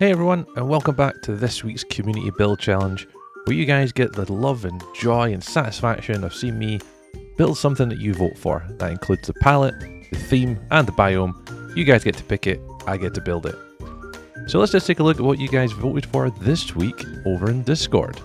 Hey everyone, and welcome back to this week's community build challenge, where you guys get the love and joy and satisfaction of seeing me build something that you vote for. That includes the palette, the theme, and the biome. You guys get to pick it, I get to build it. So let's just take a look at what you guys voted for this week over in Discord.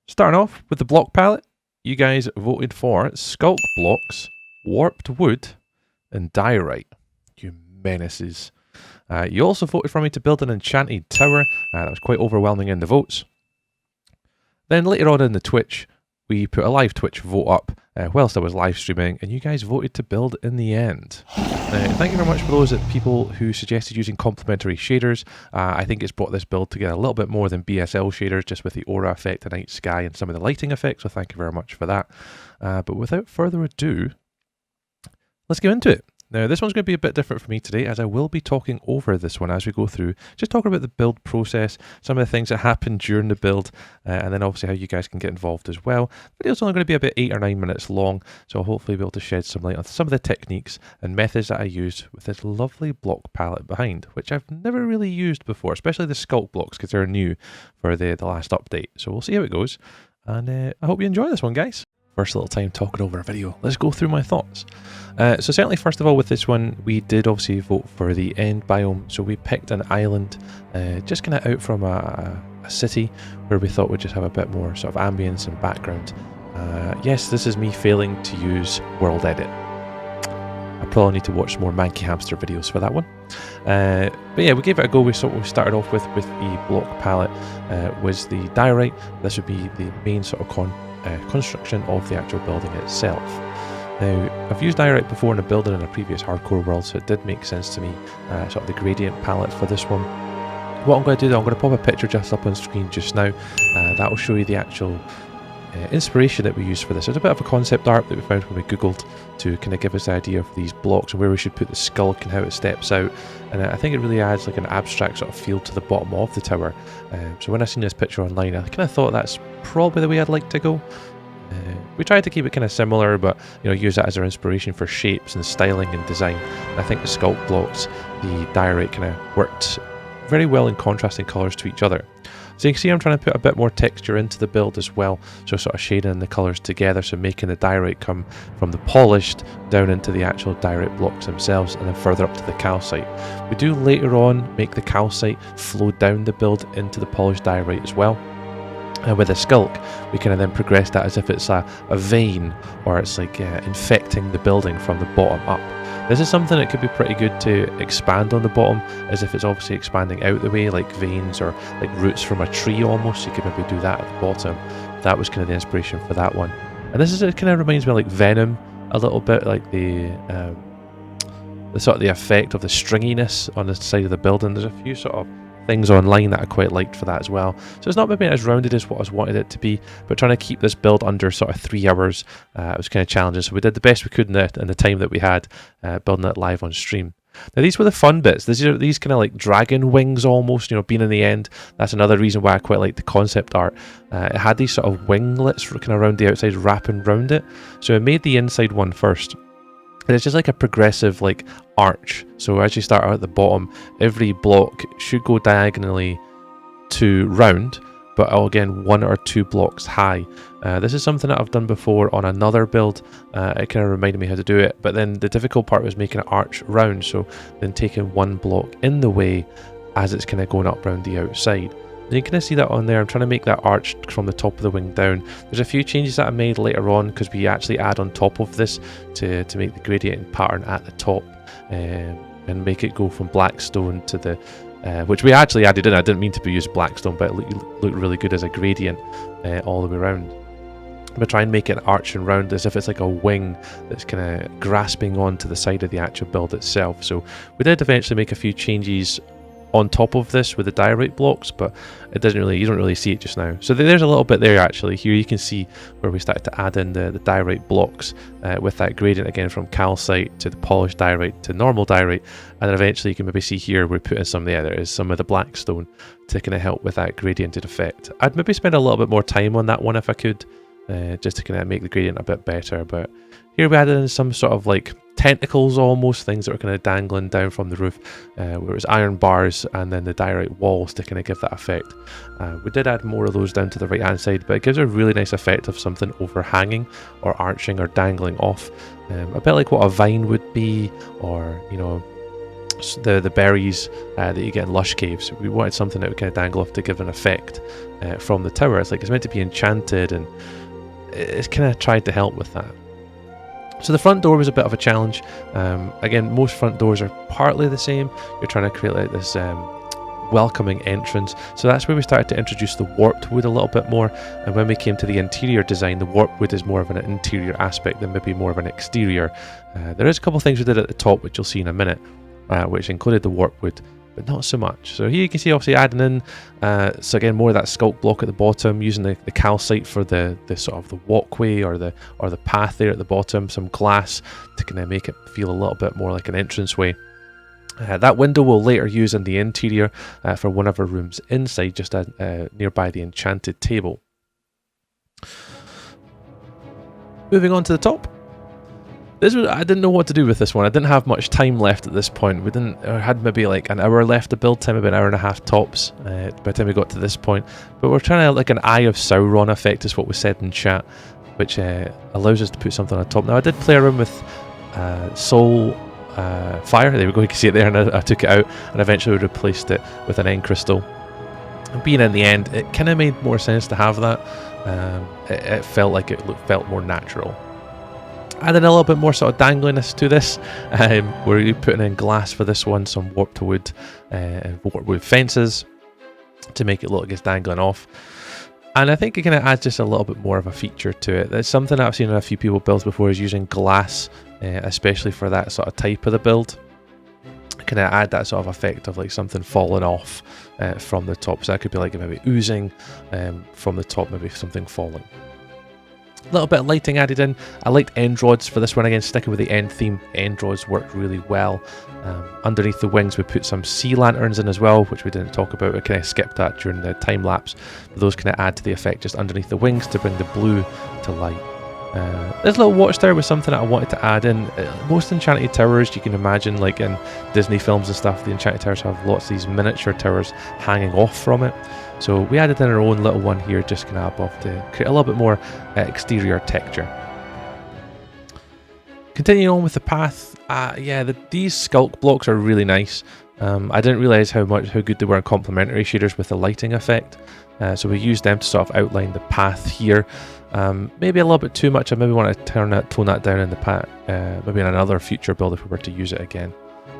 Starting off with the block palette, you guys voted for Sculk Blocks, Warped Wood, and Diorite. You menaces. You also voted for me to build an Enchanted tower. That was quite overwhelming in the votes. Then later on in the Twitch, we put a live Twitch vote up whilst I was live streaming, and you guys voted to build in the end. Thank you very much for those people who suggested using complementary shaders. I think it's brought this build together a little bit more than BSL shaders, just with the aura effect, the night sky, and some of the lighting effects, so thank you very much for that. But without further ado, let's get into it. Now, this one's going to be a bit different for me today, as I will be talking over this one as we go through, just talking about the build process, some of the things that happen during the build, and then obviously how you guys can get involved as well. The video's only going to be about 8 or 9 minutes long, so I'll hopefully be able to shed some light on some of the techniques and methods that I use with this lovely block palette behind, which I've never really used before, especially the Sculk Blocks, because they're new for the last update. So we'll see how it goes, and I hope you enjoy this one, guys. First little time talking over a video, let's go through my thoughts. So certainly first of all with this one, we did obviously vote for the end biome, so we picked an island just kind of out from a city where we thought would just have a bit more sort of ambience and background. Yes, this is me failing to use world edit. I probably need to watch some more Manky Hamster videos for that one. But yeah, we gave it a go. We started off with the block palette, was the diorite. This would be the main sort of construction of the actual building itself. Now, I've used diorite before in a building in a previous hardcore world, so it did make sense to me, sort of the gradient palette for this one. What I'm going to do though, I'm going to pop a picture just up on screen just now. That will show you the actual inspiration that we used for this. There's a bit of a concept art that we found when we googled to kind of give us the idea of these blocks and where we should put the sculk and how it steps out, and I think it really adds like an abstract sort of feel to the bottom of the tower. So when I seen this picture online, I kind of thought that's probably the way I'd like to go. We tried to keep it kind of similar, but use that as our inspiration for shapes and styling and design. And I think the Sculk Blocks, the diorite, kind of worked very well in contrasting colours to each other. So you can see I'm trying to put a bit more texture into the build as well, so sort of shading the colours together, so making the diorite come from the polished down into the actual diorite blocks themselves, and then further up to the calcite. We do later on make the calcite flow down the build into the polished diorite as well. And with a sculk, we kind of then progress that as if it's a vein, or it's like infecting the building from the bottom up. This is something that could be pretty good to expand on the bottom, as if it's obviously expanding out the way, like veins or like roots from a tree almost. You could maybe do that at the bottom. That was kind of the inspiration for that one. And this is, it kind of reminds me of like Venom a little bit, like the sort of the effect of the stringiness on the side of the building. There's a few sort of things online that I quite liked for that as well. So it's not maybe as rounded as what I wanted it to be, but trying to keep this build under sort of 3 hours was kind of challenging. So we did the best we could in the time that we had, building it live on stream. Now these were the fun bits. These kind of like dragon wings almost, being in the end. That's another reason why I quite like the concept art. It had these sort of winglets kind of around the outside wrapping around it. So I made the inside one first. And it's just like a progressive like arch. So as you start out at the bottom, every block should go diagonally to round, but again 1 or 2 blocks high. This is something that I've done before on another build. It kind of reminded me how to do it, but then the difficult part was making an arch round, so then taking 1 block in the way as it's kind of going up round the outside. And you can kind of see that on there. I'm trying to make that arch from the top of the wing down. There's a few changes that I made later on, because we actually add on top of this to make the gradient pattern at the top, and make it go from blackstone to the which we actually added in. I didn't mean to use blackstone, but it looked really good as a gradient all the way around. But try and make it arch and round as if it's like a wing that's kind of grasping onto the side of the actual build itself. So we did eventually make a few changes on top of this with the diorite blocks, but you don't really see it just now. So there's a little bit there actually. Here you can see where we started to add in the diorite blocks with that gradient again from calcite to the polished diorite to normal diorite, and then eventually you can maybe see here we're putting some of the blackstone to kind of help with that gradiented effect. I'd maybe spend a little bit more time on that one if I could. just to kind of make the gradient a bit better. But here we added in some sort of like tentacles, almost things that were kind of dangling down from the roof, where it was iron bars and then the diorite walls to kind of give that effect. We did add more of those down to the right hand side, but it gives a really nice effect of something overhanging or arching or dangling off, a bit like what a vine would be, or you know, the berries that you get in lush caves. We wanted something that would kind of dangle off to give an effect from the tower. It's like it's meant to be enchanted, and it's kind of tried to help with that. So the front door was a bit of a challenge. Again, most front doors are partly the same. You're trying to create like this welcoming entrance. So that's where we started to introduce the warped wood a little bit more. And when we came to the interior design, the warped wood is more of an interior aspect than maybe more of an exterior. There is a couple of things we did at the top, which you'll see in a minute, which included the warped wood, but not so much. So here you can see obviously adding in, so again, more of that sculk block at the bottom, using the calcite for the sort of the walkway or the path there at the bottom, some glass to kind of make it feel a little bit more like an entranceway. That window we'll later use in the interior for one of our rooms inside, just nearby the enchanted table. Moving on to the top. I didn't know what to do with this one. I didn't have much time left at this point. I had maybe like an hour left to build time, maybe an hour and a half tops by the time we got to this point. But we're trying to like an Eye of Sauron effect is what was said in chat, which allows us to put something on top. Now I did play around with soul fire. There we go, you can see it there, and I took it out and eventually replaced it with an end crystal. And being in the end, it kind of made more sense to have that. It felt like it felt more natural. Adding a little bit more sort of dangliness to this, where you're putting in glass for this one, some warped wood and warped wood fences to make it look like it's dangling off. And I think it kind of adds just a little bit more of a feature to it. That's something I've seen a few people build before, is using glass, especially for that sort of type of the build. Kind of add that sort of effect of like something falling off from the top. So that could be like maybe oozing from the top, maybe something falling. A little bit of lighting added in. I liked end rods for this one, again sticking with the end theme. End rods worked really well. Underneath the wings we put some sea lanterns in as well, which we didn't talk about. We kind of skipped that during the time lapse. But those kind of add to the effect just underneath the wings to bring the blue to light. This little watchtower was something that I wanted to add in. Most enchanted towers, you can imagine, like in Disney films and stuff, the enchanted towers have lots of these miniature towers hanging off from it. So we added in our own little one here, just kind of above, to create a little bit more exterior texture. Continuing on with the path, these Sculk Blocks are really nice. I didn't realise how good they were in complementary shaders with the lighting effect. So we used them to sort of outline the path here. Maybe a little bit too much. I maybe want to tone that down in the path, maybe in another future build if we were to use it again.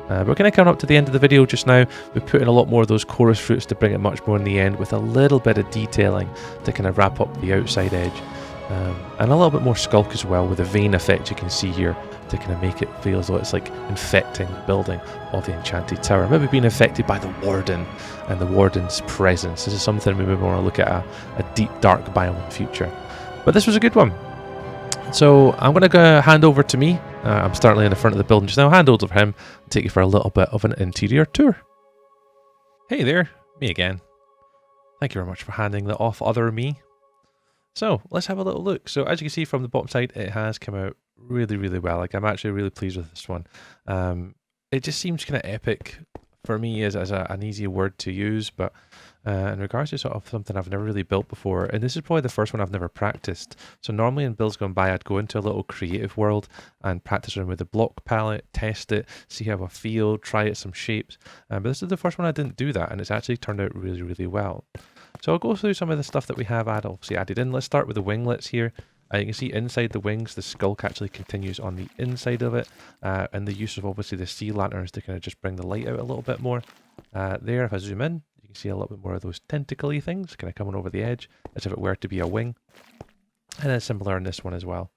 We're kind of coming up to the end of the video just now. We put in a lot more of those chorus fruits to bring it much more in the end, with a little bit of detailing to kind of wrap up the outside edge. And a little bit more sculk as well, with the vein effect you can see here, to kind of make it feel as though it's like infecting the building of the enchanted tower. Maybe being infected by the warden and the warden's presence. This is something we maybe want to look at a deep dark biome in the future. But this was a good one. So I'm going to go hand over to me. I'm starting in the front of the building just now. Hand over to him and take you for a little bit of an interior tour. Hey there, me again. Thank you very much for handing that off, other me. So let's have a little look. So as you can see from the bottom side, it has come out really, really well. Like, I'm actually really pleased with this one. It just seems kind of epic for me as an easy word to use, but in regards to sort of something I've never really built before, and this is probably the first one I've never practiced. So normally in builds gone by, I'd go into a little creative world and practice around with the block palette, test it, see how I feel, try it some shapes. But this is the first one I didn't do that, and it's actually turned out really, really well. So I'll go through some of the stuff that we have obviously added in. Let's start with the winglets here. You can see inside the wings, the sculk actually continues on the inside of it, and the use of obviously the sea lanterns to kind of just bring the light out a little bit more. There, if I zoom in, you can see a little bit more of those tentacly things kind of coming over the edge, as if it were to be a wing. And then similar in this one as well,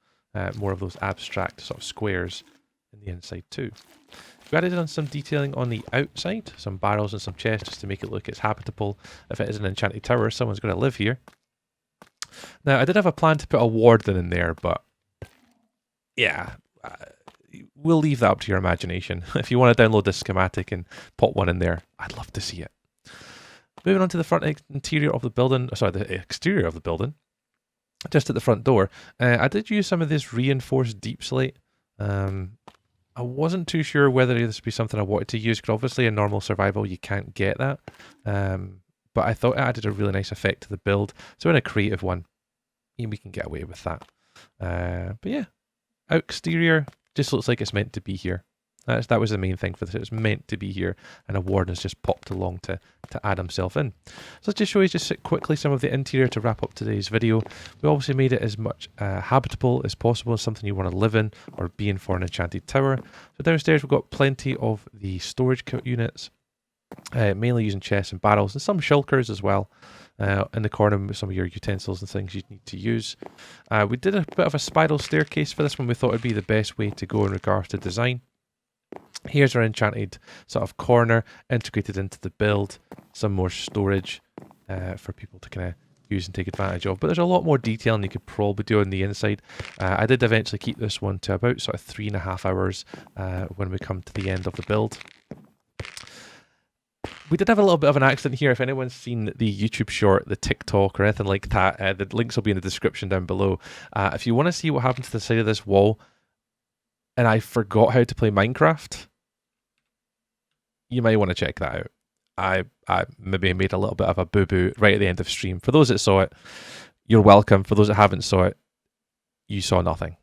more of those abstract sort of squares in the inside too. We added on some detailing on the outside, some barrels and some chests just to make it look it's habitable. If it is an enchanted tower, someone's going to live here. Now, I did have a plan to put a warden in there, but yeah, we'll leave that up to your imagination. If you want to download this schematic and pop one in there, I'd love to see it. Moving on to the front interior of the building, sorry, the exterior of the building. just at the front door. I did use some of this reinforced deep slate. I wasn't too sure whether this would be something I wanted to use, because obviously in normal survival you can't get that. But I thought it added a really nice effect to the build. So in a creative one, we can get away with that. But yeah, exterior just looks like it's meant to be here. That was the main thing for this. It was meant to be here, and a warden's just popped along to add himself in. So let's just show you quickly some of the interior to wrap up today's video. We obviously made it as much habitable as possible, something you want to live in or be in for an enchanted tower. So downstairs we've got plenty of the storage units, mainly using chests and barrels, and some shulkers as well. In the corner with some of your utensils and things you need to use. We did a bit of a spiral staircase for this one. We thought it would be the best way to go in regards to design. Here's our enchanted sort of corner integrated into the build. Some more storage for people to kind of use and take advantage of. But there's a lot more detail and you could probably do on the inside. I did eventually keep this one to about sort of 3.5 hours when we come to the end of the build. We did have a little bit of an accident here. If anyone's seen the YouTube short, the TikTok or anything like that, the links will be in the description down below. If you want to see what happened to the side of this wall, and I forgot how to play Minecraft, you might want to check that out. I maybe made a little bit of a boo-boo right at the end of stream. For those that saw it, you're welcome. For those that haven't saw it, you saw nothing.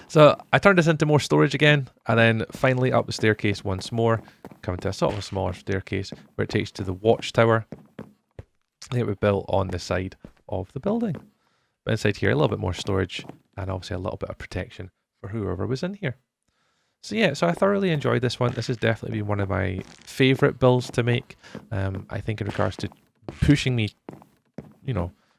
So I turned this into more storage again, and then finally up the staircase once more, coming to a sort of a smaller staircase where it takes to the watchtower that we built on the side of the building. But inside here, a little bit more storage and obviously a little bit of protection for whoever was in here. So yeah, so I thoroughly enjoyed this one. This has definitely been one of my favourite builds to make. I think in regards to pushing me,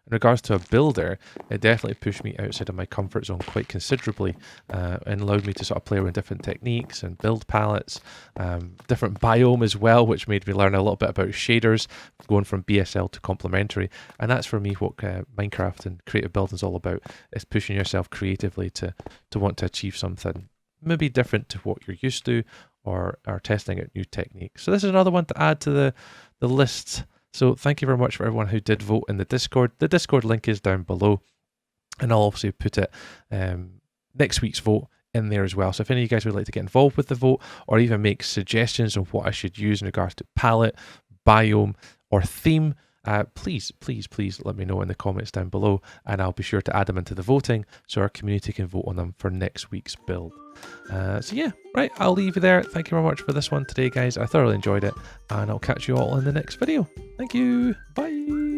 in regards to a builder, it definitely pushed me outside of my comfort zone quite considerably and allowed me to sort of play around different techniques and build palettes, different biome as well, which made me learn a little bit about shaders, going from BSL to complementary. And that's for me what Minecraft and creative building is all about, is pushing yourself creatively to want to achieve something maybe different to what you're used to, or testing out new techniques. So this is another one to add to the list. So thank you very much for everyone who did vote in the Discord. The Discord link is down below, and I'll obviously put it next week's vote in there as well. So if any of you guys would like to get involved with the vote, or even make suggestions on what I should use in regards to palette, biome, or theme, please let me know in the comments down below, and I'll be sure to add them into the voting so our community can vote on them for next week's build. So yeah, right, I'll leave you there. Thank you very much for this one today, guys. I thoroughly enjoyed it, and I'll catch you all in the next video. Thank you. Bye.